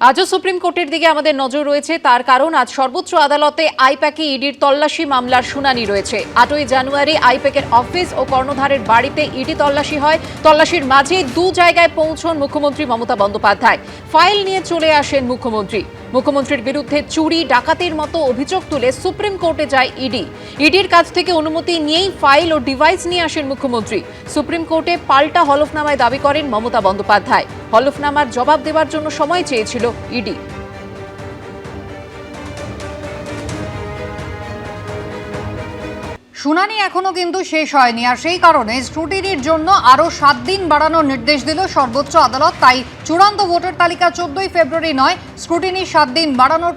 আজও সুপ্রিম কোর্টের দিকে আমাদের নজর রয়েছে, তার কারণ আজ সর্বোচ্চ আদালতে আইপ্যাকে ইডির তল্লাশি মামলার শুনানি রয়েছে। 8ই জানুয়ারি আইপ্যাকের অফিস ও কর্ণধারের বাড়িতে ইডি তল্লাশি হয়। তল্লাশির মাঝে দু জায়গায় পৌঁছন মুখ্যমন্ত্রী মমতা বন্দ্যোপাধ্যায়। ফাইল নিয়ে চলে আসেন মুখ্যমন্ত্রী। মুখ্যমন্ত্রীর বিরুদ্ধে চুরি ডাকাতির মতো অভিযোগ তুলে সুপ্রিম কোর্টে যায় ইডি। ইডির কাছ থেকে অনুমতি নিয়েই ফাইল ও ডিভাইস নিয়ে আসেন মুখ্যমন্ত্রী। সুপ্রিম কোর্টে পাল্টা হলফনামায় দাবি করেন মমতা বন্দ্যোপাধ্যায়। হলফনামার জবাব দেওয়ার জন্য সময় চেয়েছিল ইডি। শুনানি এখনো কিন্তু শেষ হয়নি, আর সেই কারণে স্ক্রুটিনির জন্য আরো 7 দিন বাড়ানোর নির্দেশ দিল সর্বোচ্চ আদালত। তাই চূড়ান্ত ভোটার তালিকা 14ই ফেব্রুয়ারি নয়, স্ক্রুটিনি 7 দিন বাড়ানোর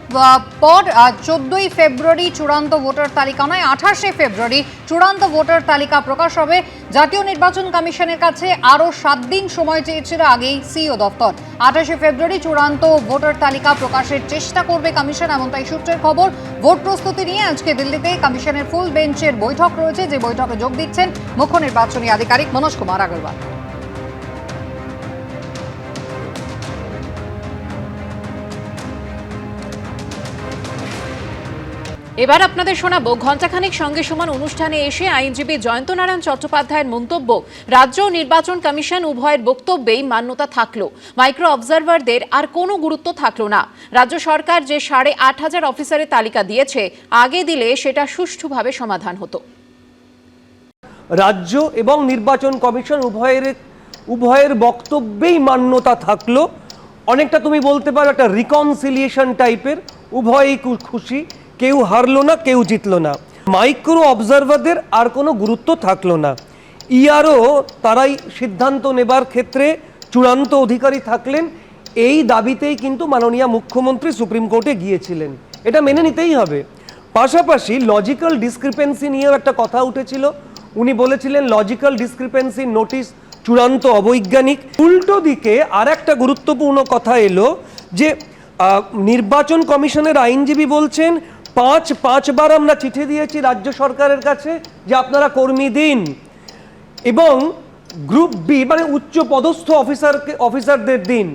পর 14ই ফেব্রুয়ারি চূড়ান্ত ভোটার তালিকা নয়, 28শে ফেব্রুয়ারি চূড়ান্ত ভোটার তালিকা প্রকাশ হবে। জাতীয় নির্বাচন কমিশনের কাছে আরো 7 দিন সময় চেয়েছিল আগেই সিইও দপ্তর। 28শে ফেব্রুয়ারি চূড়ান্ত ভোটার তালিকা প্রকাশের চেষ্টা করবে কমিশন, এমনটাই সূত্রের খবর। ভোট প্রস্তুতি নিয়ে আজকে দিল্লিতে কমিশনের ফুল বেঞ্চের বৈঠক রয়েছে, যে বৈঠকে যোগ দিচ্ছেন মুখ্য নির্বাচনী আধিকারিক মনোজ কুমার আগরওয়াল। এবার আপনাদের শোনাবো ঘণ্টাখানেক সঙ্গে সমান অনুষ্ঠানে এসে আইনজীবী জয়ন্ত নারায়ণ চট্টোপাধ্যায়ের মন্তব্য, রাজ্য নির্বাচন কমিশন উভয়ের বক্তব্যেই মান্যতা থাকলো, মাইক্রো অবজারভারদের আর কোনো গুরুত্ব থাকলো না। রাজ্য সরকার যে 8,500 অফিসারের তালিকা দিয়েছে, আগে দিলে সেটা সুষ্ঠুভাবে সমাধান হতো। রাজ্য এবং নির্বাচন কমিশন উভয়ের বক্তব্যেই মান্যতা থাকলো। অনেকটা তুমি বলতে পারো একটা রিকনসিলিয়েশন টাইপের, উভয়েই খুশি, কেউ হারলো না কেউ জিতলো না। মাইক্রো অবজারভারদের আর কোনো গুরুত্ব থাকলো না। ইআরও তারাই সিদ্ধান্ত নেবার ক্ষেত্রে চূড়ান্ত অধিকারী থাকলেন, এই দাবিতেই কিন্তু মাননীয় মুখ্যমন্ত্রী সুপ্রিম কোর্টে গিয়েছিলেন। এটা মেনে নিতেই হবে। পাশাপাশি লজিক্যাল ডিসক্রিপেন্সি নিয়েও একটা কথা উঠেছিল। উনি বলেছিলেন লজিক্যাল ডিসক্রিপেন্সি নোটিশ চূড়ান্ত অবৈজ্ঞানিক। উল্টো দিকে আর একটা গুরুত্বপূর্ণ কথা এলো যে নির্বাচন কমিশনের আইনজীবী বলছেন পাঁচবার আমরা চিঠি দিয়েছি রাজ্য সরকারের কাছে যে আপনারা কর্মী দিন, এবং গ্রুপ বি মানে উচ্চ পদস্থ অফিসারদের দিন,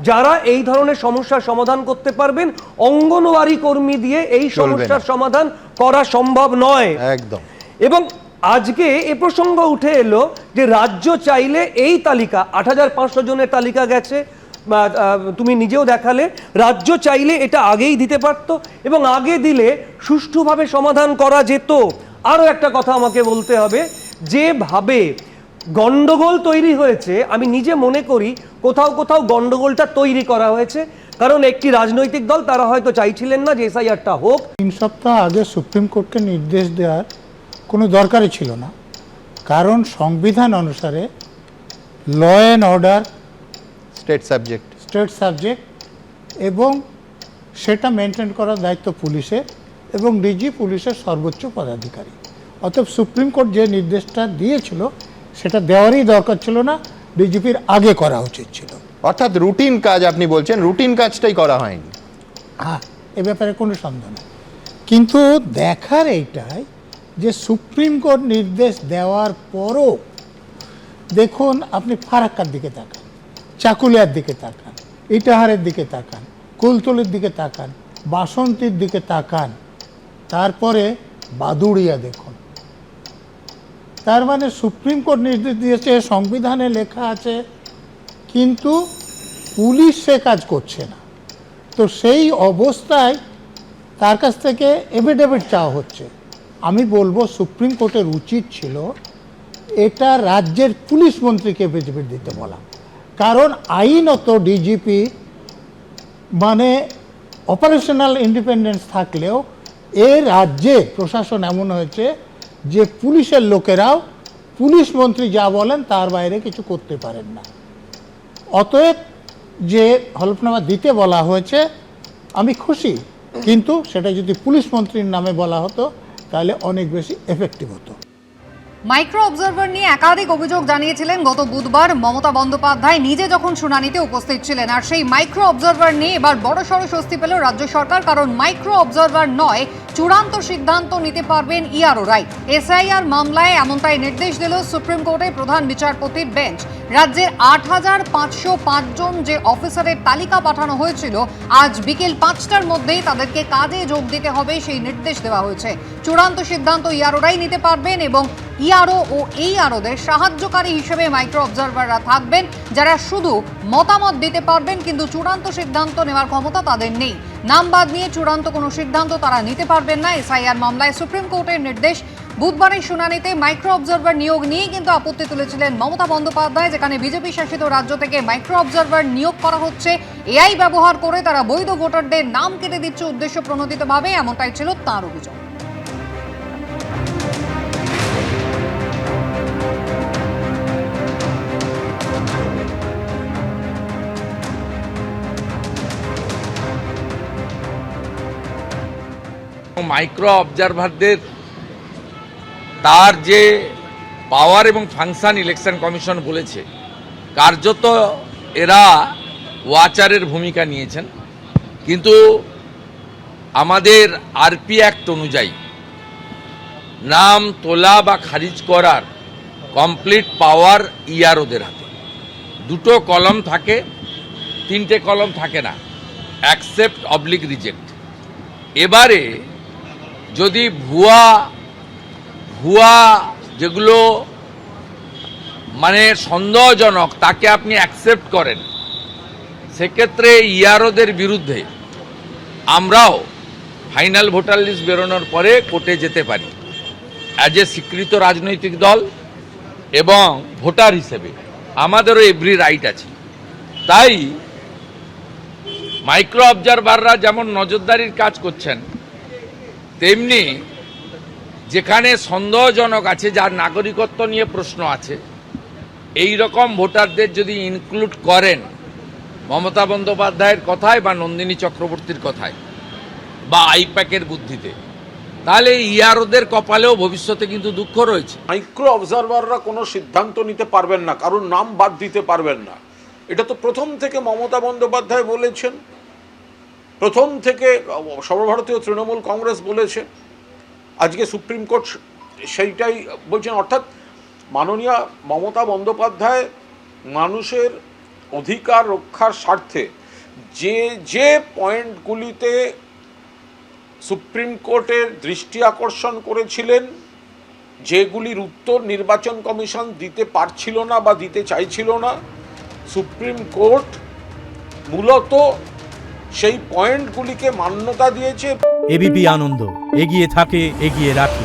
যারা এই ধরনের সমস্যার সমাধান করতে পারবেন। অঙ্গনওয়াড়ি কর্মী দিয়ে এই সমস্যার সমাধান করা সম্ভব নয় একদম। এবং আজকে এ প্রসঙ্গ উঠে এলো যে রাজ্য চাইলে এই তালিকা 8,500 জনের তালিকা গেছে, তুমি নিজেও দেখালে, রাজ্য চাইলে এটা আগেই দিতে পারত এবং আগে দিলে সুষ্ঠুভাবে সমাধান করা যেত। আরও একটা কথা আমাকে বলতে হবে, যেভাবে গন্ডগোল তৈরি হয়েছে, আমি নিজে মনে করি কোথাও গন্ডগোলটা তৈরি করা হয়েছে, কারণ একটি রাজনৈতিক দল তারা হয়তো চাইছিলেন না যে এসআইআরটা হোক। 3 সপ্তাহ আগে সুপ্রিম কোর্টকে নির্দেশ দেওয়ার কোনো দরকারই ছিল না, কারণ সংবিধান অনুসারে law and order state subject এবং সেটা মেনটেন করার দায়িত্ব পুলিশের, এবং ডিজি পুলিশের সর্বোচ্চ পদাধিকারী। অতএব সুপ্রিম কোর্ট যে নির্দেশটা দিয়েছিল সেটা দেওয়ারই দরকার ছিল না, ডিজিপির আগে করা উচিত ছিল। অর্থাৎ রুটিন কাজ, আপনি বলছেন রুটিন কাজটাই করা হয়নি। হ্যাঁ, এ ব্যাপারে কোনো সন্দেহ নেই, কিন্তু দেখার এইটাই যে সুপ্রিম কোর্ট নির্দেশ দেওয়ার পরও দেখুন, আপনি ফারাক্কার দিকে তাকান, চাকুলিয়ার দিকে তাকান, ইটাহারের দিকে তাকান, কুলতলির দিকে তাকান, বাসন্তীর দিকে তাকান, তারপরে বাদুড়িয়া দেখুন। তার মানে সুপ্রিম কোর্ট নির্দেশ দিয়েছে, সংবিধানে লেখা আছে, কিন্তু পুলিশ সে কাজ করছে না। তো সেই অবস্থায় তার কাছ থেকে এফিডেভিট চাওয়া হচ্ছে। আমি বলবো সুপ্রিম কোর্টের উচিত ছিল এটা রাজ্যের পুলিশ মন্ত্রীকে এফিডেভিট দিতে বলা, কারণ আইনত ডিজিপি মানে অপারেশনাল ইন্ডিপেন্ডেন্স থাকলেও এ রাজ্যে প্রশাসন এমন হয়েছে যে পুলিশের লোকেরাও পুলিশ মন্ত্রী যা বলেন তার বাইরে কিছু করতে পারেন না। অতএব যে হলফনামা দিতে বলা হয়েছে আমি খুশি, কিন্তু সেটা যদি পুলিশ মন্ত্রীর নামে বলা হতো তাহলে অনেক বেশি এফেক্টিভ হতো। মাইক্রো অবজারভার নিয়ে একাধিক অভিযোগ জানিয়েছিলেন গত বুধবার মমতা বন্দ্যোপাধ্যায় নিজে যখন শুনানিতে উপস্থিত ছিলেন। আর সেই মাইক্রো অবজারভার নিয়ে এবার বড়সড় স্বস্তি পেল রাজ্য সরকার, কারণ মাইক্রো অবজারভার নয়, চূড়ান্ত সিদ্ধান্ত নিতে পারবেন ইআরওরাই। এসআইআর মামলায় এমনটাই নির্দেশ দিল সুপ্রিম কোর্টের প্রধান বিচারপতির বেঞ্চ। রাজ্যের ৮,৫০৫ জন যে অফিসারের তালিকা পাঠানো হয়েছিল, আজ বিকেল ৫টার মধ্যেই তাদেরকে কাজে যোগ দিতে হবে সেই নির্দেশ দেওয়া হয়েছে। চূড়ান্ত সিদ্ধান্ত ইআরওরাই নিতে পারবেন এবং ইআরও ও এইআরওদের সাহায্যকারী হিসেবে মাইক্রো অবজারভাররা থাকবেন, যারা শুধু মতামত দিতে পারবেন, কিন্তু চূড়ান্ত সিদ্ধান্ত নেওয়ার ক্ষমতা তাদের নেই। নাম বাদ নিয়ে চূড়ান্ত কোনো সিদ্ধান্ত তারা নিতে পারবেন না। এসআইআর মামলায় সুপ্রিম কোর্টের নির্দেশ। বুধবারের শুনানিতে মাইক্রো অবজারভার নিয়োগ নিয়ে কিন্তু আপত্তি তুলেছিলেন মমতা বন্দ্যোপাধ্যায়, যেখানে বিজেপি শাসিত রাজ্য থেকে মাইক্রো অবজারভার নিয়োগ করা হচ্ছে, এআই ব্যবহার করে তারা বৈধ ভোটারদের নাম কেটে দিচ্ছে উদ্দেশ্য প্রণোদিতভাবে, এমনটাই ছিল তাঁর অভিযোগ। মাইক্রো অবজারভারদের তার যে পাওয়ার এবং ফাংশন ইলেকশন কমিশন বলেছে, কার্যত এরা ওয়াচারের ভূমিকা নিয়েছেন, কিন্তু আমাদের আরপি অ্যাক্ট অনুযায়ী নাম তোলা বা খারিজ করার কমপ্লিট পাওয়ার ইআরওদের হাতে। দুটো কলম থাকে, তিনটে কলম থাকে না, অ্যাকসেপ্ট অবলিক রিজেক্ট। এবারে যদি ভুয়া যেগুলো মানে সন্দেহজনক তাকে আপনি অ্যাকসেপ্ট করেন, সেক্ষেত্রে ইআরওদের বিরুদ্ধে আমরাও ফাইনাল ভোটার লিস্ট বেরোনোর পরে কোর্টে যেতে পারি অ্যাজ এ স্বীকৃত রাজনৈতিক দল, এবং ভোটার হিসেবে আমাদেরও এভরি রাইট আছে। তাই মাইক্রো অবজারভাররা যেমন নজরদারির কাজ করছেন, তেমনি যেখানে সন্দেহজনক আছে, যার নাগরিকত্ব নিয়ে প্রশ্ন আছে, এই রকম ভোটারদের যদি ইনক্লুড করেন মমতা বন্দ্যোপাধ্যায়ের কথায় বা নন্দিনী চক্রবর্তীর কথায় বা আইপ্যাকের বুদ্ধিতে, তাহলে ইআরওদের কপালেও ভবিষ্যতে কিন্তু দুঃখ রয়েছে। মাইক্রো অবজারভাররা কোনো সিদ্ধান্ত নিতে পারবেন না, কারণ নাম বাদ দিতে পারবেন না। এটা তো প্রথম থেকে মমতা বন্দ্যোপাধ্যায় বলেছেন, প্রথম থেকে সর্বভারতীয় তৃণমূল কংগ্রেস বলেছে, আজকে সুপ্রিম কোর্ট সেইটাই বলছেন। অর্থাৎ মাননীয় মমতা বন্দ্যোপাধ্যায় মানুষের অধিকার রক্ষার স্বার্থে যে পয়েন্টগুলিতে সুপ্রিম কোর্টের দৃষ্টি আকর্ষণ করেছিলেন, যেগুলির উত্তর নির্বাচন কমিশন দিতে পারছিল না বা দিতে চাইছিল না, সুপ্রিম কোর্ট মূলত সেই পয়েন্টগুলিকে মান্যতা দিয়েছে। এবিপি আনন্দ, এগিয়ে থাকে, এগিয়ে রাখে।